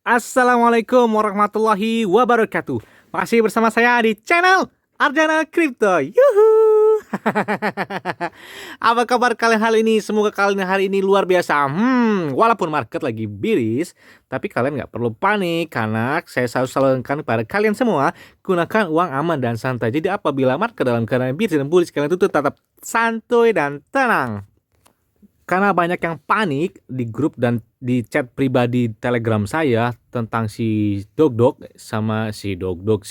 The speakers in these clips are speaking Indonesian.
Assalamualaikum warahmatullahi wabarakatuh. Masih bersama saya di channel Arjana Crypto. Yuhu. Apa kabar kalian hari ini? Semoga kalian hari ini luar biasa. Walaupun market lagi biris, tapi kalian nggak perlu panik karena saya selalu sarankan kepada kalian semua gunakan uang aman dan santai. Jadi apabila market dalam keadaan biris dan bullish, kalian itu tetap santuy dan tenang. Karena banyak yang panik di grup dan di chat pribadi Telegram saya tentang si Dogdog sama si Dogdog,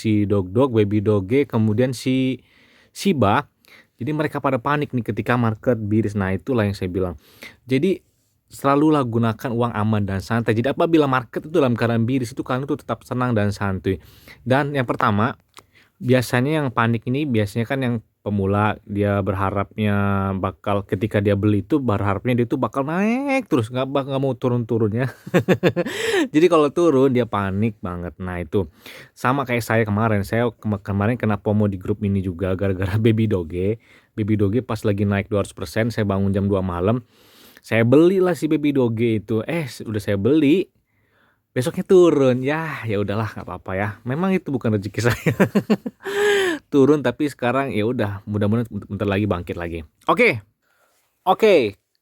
Baby Doge, kemudian si Shiba. Jadi mereka pada panik nih ketika market biris. Nah, itulah yang saya bilang. Jadi selalulah gunakan uang aman dan santai. Jadi apabila market itu dalam keadaan biris itu kalian itu tetap senang dan santuy. Dan yang pertama, biasanya yang panik ini biasanya kan yang pemula, dia berharapnya bakal ketika dia beli itu berharapnya dia tuh bakal naik terus nggak mau turun-turunnya. Jadi kalau turun dia panik banget. Nah itu sama kayak saya kemarin, kemarin kena FOMO di grup ini juga gara-gara Baby Doge pas lagi naik 200%. Saya bangun jam 2 malam, saya belilah si Baby Doge itu. Udah saya beli, besoknya turun. Ya udahlah, nggak apa-apa ya, memang itu bukan rezeki saya. Turun, tapi sekarang ya udah, mudah-mudahan bentar lagi bangkit lagi. Oke,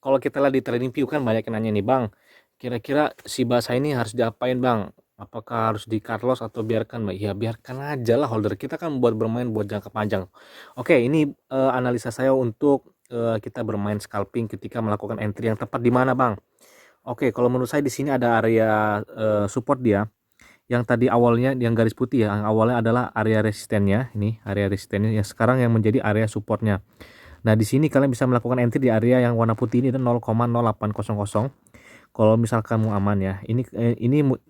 kalau kita lihat di TradingView kan banyak yang nanya nih, Bang, kira-kira si Basa ini harus diapain, Bang? Apakah harus di cut loss atau biarkan, Bang? Ya biarkan aja lah, holder kita kan buat bermain buat jangka panjang. Oke, ini analisa saya untuk kita bermain scalping ketika melakukan entry yang tepat di mana, Bang? Oke, kalau menurut saya di sini ada area support dia. Yang tadi awalnya yang garis putih ya, yang awalnya adalah area resistennya, ini area resistennya yang sekarang yang menjadi area supportnya. Nah, di sini kalian bisa melakukan entry di area yang warna putih ini, dan 0,0800. Kalau misalkan mau aman ya, ini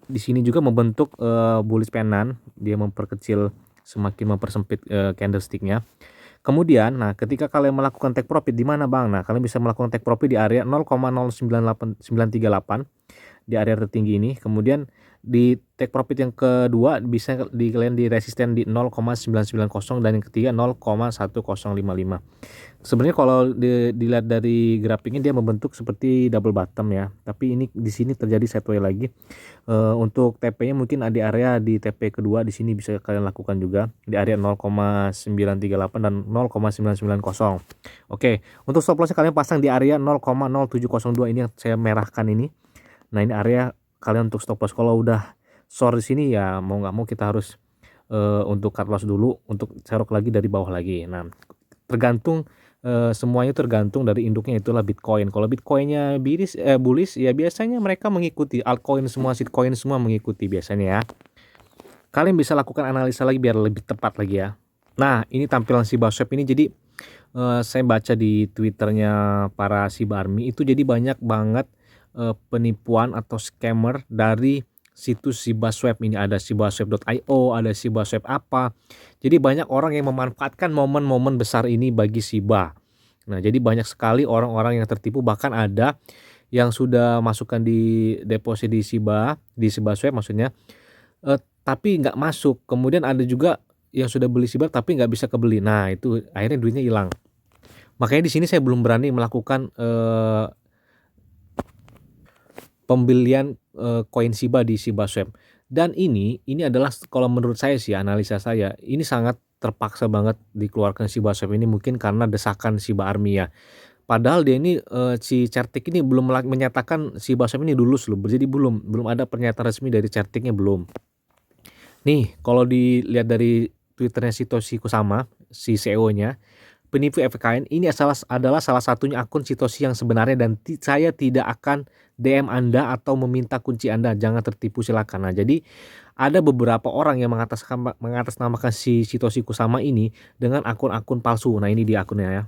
di sini juga membentuk bullish pennant, dia memperkecil, semakin mempersempit candlesticknya. Kemudian, nah ketika kalian melakukan take profit di mana, Bang? Nah, kalian bisa melakukan take profit di area 0,098938, di area tertinggi ini. Kemudian di take profit yang kedua bisa kalian di resisten di 0,990, dan yang ketiga 0,1055. Sebenarnya kalau dilihat dari grafiknya dia membentuk seperti double bottom ya, tapi ini di sini terjadi sideways lagi. Untuk TP-nya mungkin di area di TP kedua di sini bisa kalian lakukan juga di area 0,938 dan 0,990. Oke, untuk stop loss-nya kalian pasang di area 0,0702, ini yang saya merahkan ini. Nah, ini area kalian untuk stop loss. Kalau udah short di sini ya mau nggak mau kita harus untuk cut loss dulu untuk serok lagi dari bawah lagi. Nah, tergantung semuanya tergantung dari induknya, itulah Bitcoin. Kalau Bitcoinnya bullish ya biasanya mereka mengikuti, altcoin semua, shitcoin semua mengikuti biasanya ya. Kalian bisa lakukan analisa lagi biar lebih tepat lagi ya. Nah, ini tampilan Shiba Swap ini. Jadi saya baca di Twitternya para Shiba Army itu, jadi banyak banget penipuan atau scammer dari situs Shiba Swap ini. Ada shibaswap.io, ada Shiba Swap apa. Jadi banyak orang yang memanfaatkan momen-momen besar ini bagi Shiba. Nah, jadi banyak sekali orang-orang yang tertipu, bahkan ada yang sudah masukkan di deposit di Shiba Swap maksudnya, tapi nggak masuk. Kemudian ada juga yang sudah beli Shiba tapi nggak bisa kebeli. Nah, itu akhirnya duitnya hilang. Makanya di sini saya belum berani melakukan pembelian koin Shiba di Shiba Swap. Dan ini adalah, kalau menurut saya sih, analisa saya, ini sangat terpaksa banget dikeluarkan Shiba Swap ini, mungkin karena desakan Shiba Army ya. Padahal dia ini si Certik ini belum menyatakan Shiba Swap ini lulus loh. Jadi belum ada pernyataan resmi dari Certiknya, belum. Nih, kalau dilihat dari Twitternya Satoshi Kusama, si CEO-nya, penipu FKN ini adalah salah satunya akun Satoshi yang sebenarnya, dan saya tidak akan DM Anda atau meminta kunci Anda, jangan tertipu silakan. Nah, jadi ada beberapa orang yang mengatasnamakan si Satoshi Kusama ini dengan akun-akun palsu. Nah, ini dia akunnya ya.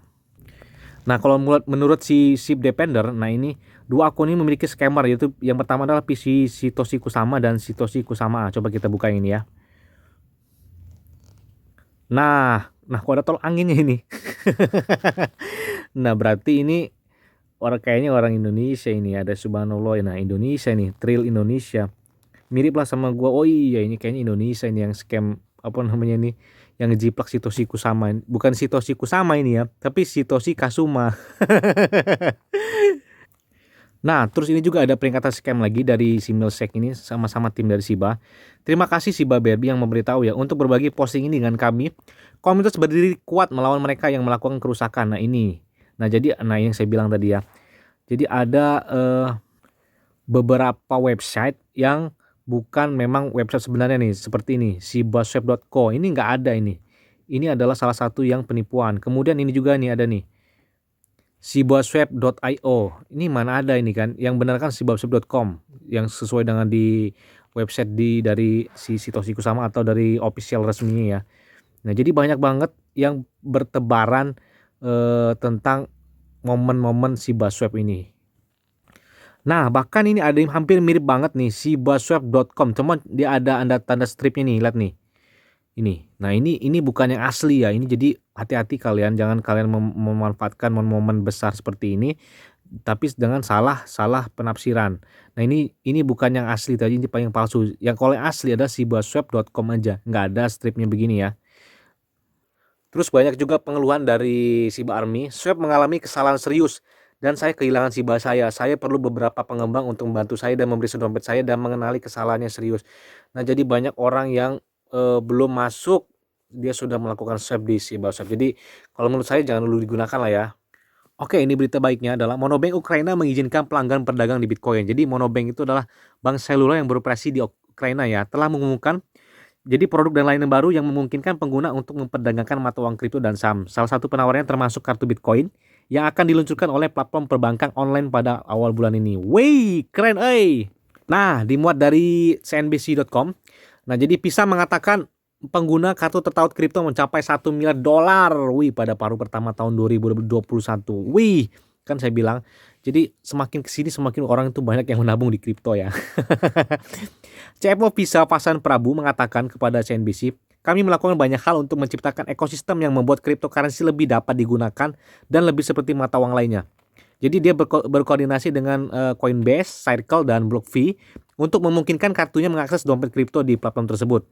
Nah, kalau menurut si Ship Depender, nah ini dua akun ini memiliki scammer, yaitu yang pertama adalah PC Satoshi Kusama dan Satoshi Kusama. Coba kita buka ini ya. Nah kok ada tolak anginnya ini. Nah, berarti ini kayaknya orang Indonesia ini, ada subhanallah. Nah, Indonesia nih, Trill Indonesia. Mirip lah sama gua. Oh iya, ini kayaknya Indonesia ini yang scam, apa namanya nih, yang ngejiplak Satoshi Kusama. Bukan Satoshi Kusama ini ya, tapi Satoshi Kasuma. Nah, terus ini juga ada peringatan scam lagi dari si Milsec ini, sama-sama tim dari Shiba. Terima kasih Shiba Barbie yang memberitahu ya untuk berbagi posting ini dengan kami. Komunitas berdiri kuat melawan mereka yang melakukan kerusakan. Nah ini, nah yang saya bilang tadi ya. Jadi ada beberapa website yang bukan memang website sebenarnya nih, seperti ini, shibaswap.co. Ini nggak ada ini. Ini adalah salah satu yang penipuan. Kemudian ini juga nih ada nih, shibaswap.io. Ini mana ada ini kan? Yang benar kan shibaswap.com yang sesuai dengan di website dari si Satoshi Kusama atau dari official resminya ya. Nah, jadi banyak banget yang bertebaran tentang momen-momen Shibaswap ini. Nah, bahkan ini ada yang hampir mirip banget nih, shibaswap.com. Cuman dia ada tanda stripnya nih, lihat nih. Ini. Nah, ini bukan yang asli ya. Ini jadi hati-hati kalian, jangan kalian memanfaatkan momen-momen besar seperti ini tapi dengan salah penafsiran. Nah, ini bukan yang asli tadi, ini yang palsu. Yang kalau yang asli ada shibaswap.com aja, nggak ada stripnya begini ya. Terus banyak juga pengeluhan dari Shiba Army, Swap mengalami kesalahan serius dan saya kehilangan Shiba saya. Saya perlu beberapa pengembang untuk membantu saya dan memberi dompet saya dan mengenali kesalahannya serius. Nah, jadi banyak orang yang belum masuk, dia sudah melakukan swap di Shiba Swap. Jadi kalau menurut saya jangan dulu digunakan lah ya. Oke, ini berita baiknya adalah Monobank Ukraina mengizinkan pelanggan berdagang di Bitcoin. Jadi Monobank itu adalah bank seluler yang beroperasi di Ukraina ya, telah mengumumkan jadi produk dan layanan baru yang memungkinkan pengguna untuk memperdagangkan mata uang kripto dan saham. Salah satu penawarannya termasuk kartu Bitcoin yang akan diluncurkan oleh platform perbankan online pada awal bulan ini. Wih, keren Nah, dimuat dari cnbc.com. Nah, jadi PISA mengatakan pengguna kartu tertaut kripto mencapai 1 miliar dolar. Wih, pada paruh pertama tahun 2021. Wih, kan saya bilang. Jadi semakin kesini semakin orang itu banyak yang menabung di kripto ya. CFO Visa Pasan Prabu mengatakan kepada CNBC, kami melakukan banyak hal untuk menciptakan ekosistem yang membuat cryptocurrency lebih dapat digunakan dan lebih seperti mata uang lainnya. Jadi dia berkoordinasi dengan Coinbase, Circle, dan BlockFi untuk memungkinkan kartunya mengakses dompet kripto di platform tersebut.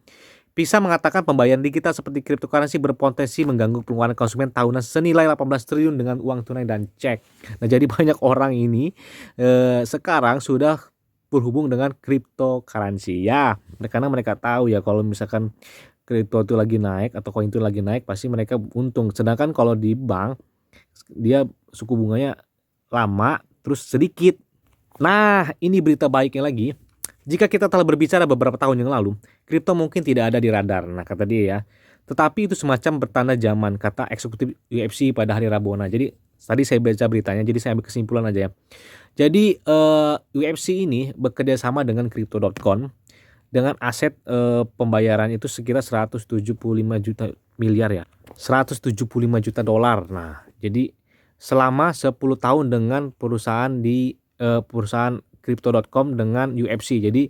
Visa mengatakan pembayaran digital seperti cryptocurrency berpotensi mengganggu pengeluaran konsumen tahunan senilai 18 triliun dengan uang tunai dan cek. Nah, jadi banyak orang ini sekarang sudah berhubung dengan cryptocurrency ya. Karena mereka tahu ya kalau misalkan kripto itu lagi naik atau koin itu lagi naik pasti mereka untung. Sedangkan kalau di bank dia suku bunganya lama terus sedikit. Nah, ini berita baiknya lagi. Jika kita telah berbicara beberapa tahun yang lalu, kripto mungkin tidak ada di radar. Nah, kata dia ya. Tetapi itu semacam bertanda zaman, kata eksekutif UFC pada hari Rabu. Nah, jadi tadi saya baca beritanya, jadi saya ambil kesimpulan aja ya. Jadi UFC ini bekerja sama dengan crypto.com dengan aset pembayaran itu sekira 175 juta miliar ya. 175 juta dolar. Nah, jadi selama 10 tahun dengan perusahaan perusahaan crypto.com dengan UFC. Jadi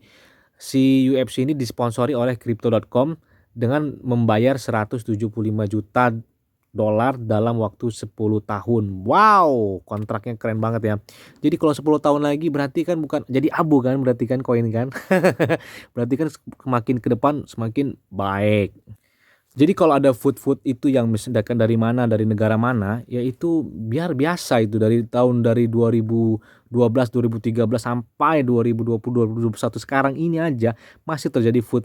si UFC ini disponsori oleh crypto.com dengan membayar 175 juta dolar dalam waktu 10 tahun. Wow, kontraknya keren banget ya. Jadi kalau 10 tahun lagi berarti kan bukan jadi abu kan, berarti kan koin kan. Berarti kan semakin ke depan semakin baik. Jadi kalau ada food itu yang misalkan dari mana, dari negara mana, ya itu biasa itu dari 2012, 2013 sampai 2020, 2021 sekarang ini aja masih terjadi food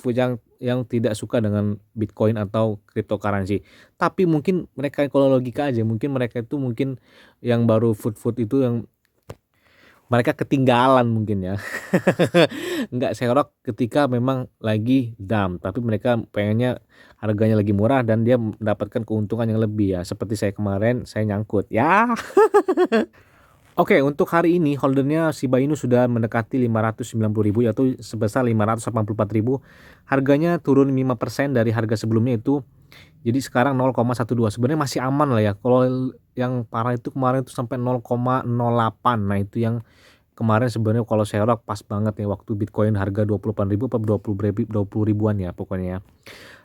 yang tidak suka dengan Bitcoin atau cryptocurrency. Tapi mungkin mereka kalau logika aja, mungkin mereka itu mungkin yang baru food itu yang mereka ketinggalan mungkin ya. Nggak serok ketika memang lagi down, tapi mereka pengennya harganya lagi murah dan dia mendapatkan keuntungan yang lebih ya. Seperti saya kemarin saya nyangkut ya. Oke, untuk hari ini holdernya Shiba Inu sudah mendekati 590.000 yaitu sebesar 584.000. Harganya turun 5% dari harga sebelumnya itu. Jadi sekarang 0,12. Sebenarnya masih aman lah ya. Kalau yang parah itu kemarin itu sampai 0,08. Nah, itu yang kemarin sebenarnya kalau Sherlock pas banget ya waktu Bitcoin harga 28.000 atau 20 ribuan ya pokoknya ya.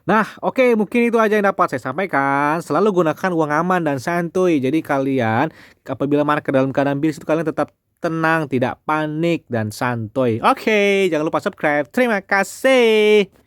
Nah, oke, mungkin itu aja yang dapat saya sampaikan. Selalu gunakan uang aman dan santuy. Jadi kalian apabila market dalam keadaan bearish itu kalian tetap tenang, tidak panik dan santuy. Oke, jangan lupa subscribe. Terima kasih.